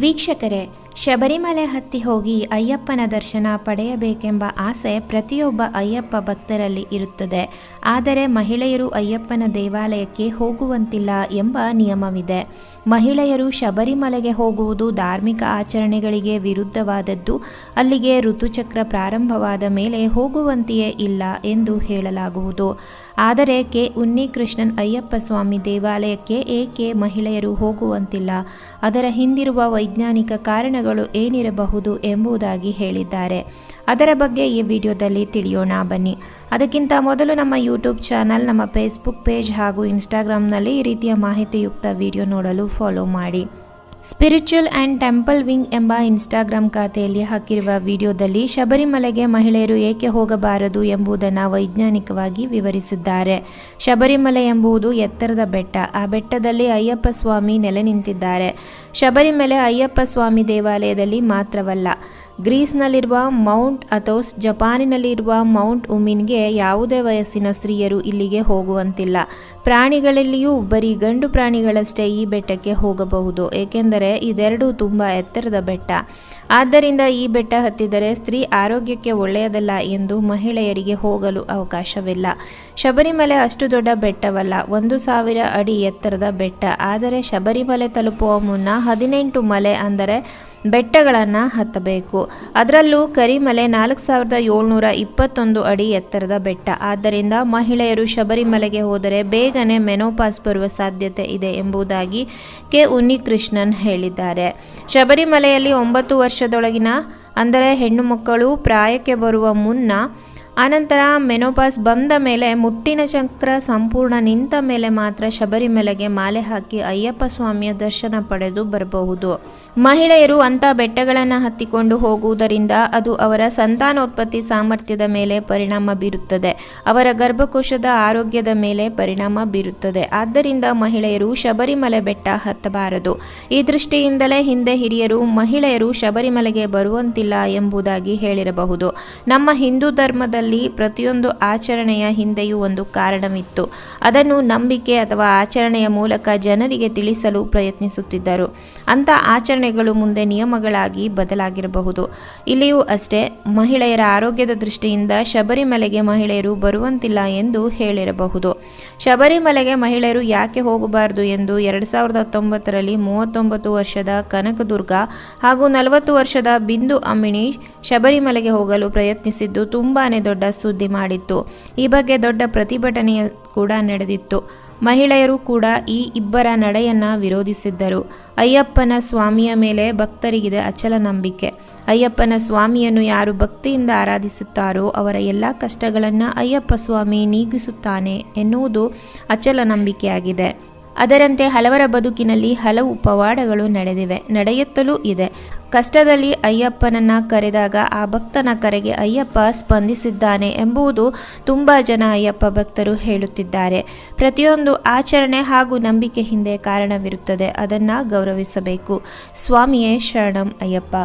ವೀಕ್ಷಕರೇ, ಶಬರಿಮಲೆ ಹತ್ತಿ ಹೋಗಿ ಅಯ್ಯಪ್ಪನ ದರ್ಶನ ಪಡೆಯಬೇಕೆಂಬ ಆಸೆ ಪ್ರತಿಯೊಬ್ಬ ಅಯ್ಯಪ್ಪ ಭಕ್ತರಲ್ಲಿ ಇರುತ್ತದೆ. ಆದರೆ ಮಹಿಳೆಯರು ಅಯ್ಯಪ್ಪನ ದೇವಾಲಯಕ್ಕೆ ಹೋಗುವಂತಿಲ್ಲ ಎಂಬ ನಿಯಮವಿದೆ. ಮಹಿಳೆಯರು ಶಬರಿಮಲೆಗೆ ಹೋಗುವುದು ಧಾರ್ಮಿಕ ಆಚರಣೆಗಳಿಗೆ ವಿರುದ್ಧವಾದದ್ದು. ಅಲ್ಲಿಗೆ ಋತುಚಕ್ರ ಪ್ರಾರಂಭವಾದ ಮೇಲೆ ಹೋಗುವಂತೆಯೇ ಇಲ್ಲ ಎಂದು ಹೇಳಲಾಗುವುದು. ಆದರೆ ಕೆ ಉನ್ನಿಕೃಷ್ಣನ್ ಅಯ್ಯಪ್ಪ ಸ್ವಾಮಿ ದೇವಾಲಯಕ್ಕೆ ಏಕೆ ಮಹಿಳೆಯರು ಹೋಗುವಂತಿಲ್ಲ, ಅದರ ಹಿಂದಿರುವ ವೈಜ್ಞಾನಿಕ ಕಾರಣಗಳು ಏನಿರಬಹುದು ಎಂಬುದಾಗಿ ಹೇಳಿದ್ದಾರೆ. ಅದರ ಬಗ್ಗೆ ಈ ವಿಡಿಯೋದಲ್ಲಿ ತಿಳಿಯೋಣ ಬನ್ನಿ. ಅದಕ್ಕಿಂತ ಮೊದಲು ನಮ್ಮ ಯೂಟ್ಯೂಬ್ ಚಾನಲ್, ನಮ್ಮ ಫೇಸ್ಬುಕ್ ಪೇಜ್ ಹಾಗೂ ಇನ್ಸ್ಟಾಗ್ರಾಮ್ನಲ್ಲಿ ಈ ರೀತಿಯ ಮಾಹಿತಿಯುಕ್ತ ವಿಡಿಯೋ ನೋಡಲು ಫಾಲೋ ಮಾಡಿ. ಸ್ಪಿರಿಚುವಲ್ ಆ್ಯಂಡ್ ಟೆಂಪಲ್ ವಿಂಗ್ ಎಂಬ ಇನ್ಸ್ಟಾಗ್ರಾಮ್ ಖಾತೆಯಲ್ಲಿ ಹಾಕಿರುವ ವಿಡಿಯೋದಲ್ಲಿ ಶಬರಿಮಲೆಗೆ ಮಹಿಳೆಯರು ಏಕೆ ಹೋಗಬಾರದು ಎಂಬುದನ್ನು ವೈಜ್ಞಾನಿಕವಾಗಿ ವಿವರಿಸಿದ್ದಾರೆ. ಶಬರಿಮಲೆ ಎಂಬುದು ಎತ್ತರದ ಬೆಟ್ಟ. ಆ ಬೆಟ್ಟದಲ್ಲಿ ಅಯ್ಯಪ್ಪ ಸ್ವಾಮಿ ನೆಲೆ ನಿಂತಿದ್ದಾರೆ. ಶಬರಿಮಲೆ ಅಯ್ಯಪ್ಪ ಸ್ವಾಮಿ ದೇವಾಲಯದಲ್ಲಿ ಮಾತ್ರವಲ್ಲ, ಗ್ರೀಸ್ನಲ್ಲಿರುವ ಮೌಂಟ್ ಅಥೋಸ್, ಜಪಾನಿನಲ್ಲಿರುವ ಮೌಂಟ್ ಉಮಿನ್ಗೆ ಯಾವುದೇ ವಯಸ್ಸಿನ ಸ್ತ್ರೀಯರು ಇಲ್ಲಿಗೆ ಹೋಗುವಂತಿಲ್ಲ. ಪ್ರಾಣಿಗಳಲ್ಲಿಯೂ ಬರೀ ಗಂಡು ಪ್ರಾಣಿಗಳಷ್ಟೇ ಈ ಬೆಟ್ಟಕ್ಕೆ ಹೋಗಬಹುದು, ಏಕೆಂದರೆ ಇದೆರಡೂ ತುಂಬ ಎತ್ತರದ ಬೆಟ್ಟ. ಆದ್ದರಿಂದ ಈ ಬೆಟ್ಟ ಹತ್ತಿದರೆ ಸ್ತ್ರೀ ಆರೋಗ್ಯಕ್ಕೆ ಒಳ್ಳೆಯದಲ್ಲ ಎಂದು ಮಹಿಳೆಯರಿಗೆ ಹೋಗಲು ಅವಕಾಶವಿಲ್ಲ. ಶಬರಿಮಲೆ ಅಷ್ಟು ದೊಡ್ಡ ಬೆಟ್ಟವಲ್ಲ, 1000 ಅಡಿ ಎತ್ತರದ ಬೆಟ್ಟ. ಆದರೆ ಶಬರಿಮಲೆ ತಲುಪುವ ಮುನ್ನ 18 ಮಲೆ ಅಂದರೆ ಬೆಟ್ಟಗಳನ್ನು ಹತ್ತಬೇಕು. ಅದರಲ್ಲೂ ಕರಿಮಲೆ 4721 ಅಡಿ ಎತ್ತರದ ಬೆಟ್ಟ. ಆದ್ದರಿಂದ ಮಹಿಳೆಯರು ಶಬರಿಮಲೆಗೆ ಹೋದರೆ ಬೇಗನೆ ಮೆನೋಪಾಸ್ ಬರುವ ಸಾಧ್ಯತೆ ಇದೆ ಎಂಬುದಾಗಿ ಕೆ ಉನ್ನಿಕೃಷ್ಣನ್ ಹೇಳಿದ್ದಾರೆ. ಶಬರಿಮಲೆಯಲ್ಲಿ 9 ವರ್ಷದೊಳಗಿನ ಅಂದರೆ ಹೆಣ್ಣು ಮಕ್ಕಳು ಪ್ರಾಯಕ್ಕೆ ಬರುವ ಮುನ್ನ, ಆನಂತರ ಮೆನೋಪಾಸ್ ಬಂದ ಮೇಲೆ, ಮುಟ್ಟಿನ ಚಕ್ರ ಸಂಪೂರ್ಣ ನಿಂತ ಮೇಲೆ ಮಾತ್ರ ಶಬರಿಮಲೆಗೆ ಮಾಲೆ ಹಾಕಿ ಅಯ್ಯಪ್ಪ ಸ್ವಾಮಿಯ ದರ್ಶನ ಪಡೆದು ಬರಬಹುದು. ಮಹಿಳೆಯರು ಅಂಥ ಬೆಟ್ಟಗಳನ್ನು ಹತ್ತಿಕೊಂಡು ಹೋಗುವುದರಿಂದ ಅದು ಅವರ ಸಂತಾನೋತ್ಪತ್ತಿ ಸಾಮರ್ಥ್ಯದ ಮೇಲೆ ಪರಿಣಾಮ ಬೀರುತ್ತದೆ, ಅವರ ಗರ್ಭಕೋಶದ ಆರೋಗ್ಯದ ಮೇಲೆ ಪರಿಣಾಮ ಬೀರುತ್ತದೆ. ಆದ್ದರಿಂದ ಮಹಿಳೆಯರು ಶಬರಿಮಲೆ ಬೆಟ್ಟ ಹತ್ತಬಾರದು. ಈ ದೃಷ್ಟಿಯಿಂದಲೇ ಹಿಂದೆ ಹಿರಿಯರು ಮಹಿಳೆಯರು ಶಬರಿಮಲೆಗೆ ಬರುವಂತಿಲ್ಲ ಎಂಬುದಾಗಿ ಹೇಳಿರಬಹುದು. ನಮ್ಮ ಹಿಂದೂ ಧರ್ಮದಲ್ಲಿ ಪ್ರತಿಯೊಂದು ಆಚರಣೆಯ ಹಿಂದೆಯೂ ಒಂದು ಕಾರಣವಿತ್ತು. ಅದನ್ನು ನಂಬಿಕೆ ಅಥವಾ ಆಚರಣೆಯ ಮೂಲಕ ಜನರಿಗೆ ತಿಳಿಸಲು ಪ್ರಯತ್ನಿಸುತ್ತಿದ್ದರು. ಅಂಥ ಆಚರಣೆಗಳು ಮುಂದೆ ನಿಯಮಗಳಾಗಿ ಬದಲಾಗಿರಬಹುದು. ಇಲ್ಲಿಯೂ ಅಷ್ಟೇ, ಮಹಿಳೆಯರ ಆರೋಗ್ಯದ ದೃಷ್ಟಿಯಿಂದ ಶಬರಿಮಲೆಗೆ ಮಹಿಳೆಯರು ಬರುವಂತಿಲ್ಲ ಎಂದು ಹೇಳಿರಬಹುದು. ಶಬರಿಮಲೆಗೆ ಮಹಿಳೆಯರು ಯಾಕೆ ಹೋಗಬಾರದು ಎಂದು 2019ರಲ್ಲಿ 39 ವರ್ಷದ ಕನಕದುರ್ಗ ಹಾಗೂ 40 ವರ್ಷದ ಬಿಂದು ಅಮ್ಮಿಣಿ ಶಬರಿಮಲೆಗೆ ಹೋಗಲು ಪ್ರಯತ್ನಿಸಿದ್ದು ತುಂಬಾನೇ ದೊಡ್ಡ ಸುದ್ದಿ ಮಾಡಿತ್ತು. ಈ ಬಗ್ಗೆ ದೊಡ್ಡ ಪ್ರತಿಭಟನೆ ಕೂಡ ನಡೆದಿತ್ತು. ಮಹಿಳೆಯರು ಕೂಡ ಈ ಇಬ್ಬರ ನಡೆಯನ್ನ ವಿರೋಧಿಸಿದ್ದರು. ಅಯ್ಯಪ್ಪನ ಸ್ವಾಮಿಯ ಮೇಲೆ ಭಕ್ತರಿಗಿದೆ ಅಚಲ ನಂಬಿಕೆ. ಅಯ್ಯಪ್ಪನ ಸ್ವಾಮಿಯನ್ನು ಯಾರು ಭಕ್ತಿಯಿಂದ ಆರಾಧಿಸುತ್ತಾರೋ ಅವರ ಎಲ್ಲ ಕಷ್ಟಗಳನ್ನು ಅಯ್ಯಪ್ಪ ಸ್ವಾಮಿ ನೀಗಿಸುತ್ತಾನೆ ಎನ್ನುವುದು ಅಚಲ ನಂಬಿಕೆಯಾಗಿದೆ. ಅದರಂತೆ ಹಲವರ ಬದುಕಿನಲ್ಲಿ ಹಲವು ಪವಾಡಗಳು ನಡೆಯುತ್ತಲೂ ಇದೆ. ಕಷ್ಟದಲ್ಲಿ ಅಯ್ಯಪ್ಪನನ್ನ ಕರೆದಾಗ ಆ ಭಕ್ತನ ಕರೆಗೆ ಅಯ್ಯಪ್ಪ ಸ್ಪಂದಿಸಿದ್ದಾನೆ ಎಂಬುದು ತುಂಬ ಜನ ಅಯ್ಯಪ್ಪ ಭಕ್ತರು ಹೇಳುತ್ತಿದ್ದಾರೆ. ಪ್ರತಿಯೊಂದು ಆಚರಣೆ ಹಾಗೂ ನಂಬಿಕೆ ಹಿಂದೆ ಕಾರಣವಿರುತ್ತದೆ, ಅದನ್ನು ಗೌರವಿಸಬೇಕು. ಸ್ವಾಮಿಯೇ ಶರಣಂ ಅಯ್ಯಪ್ಪ.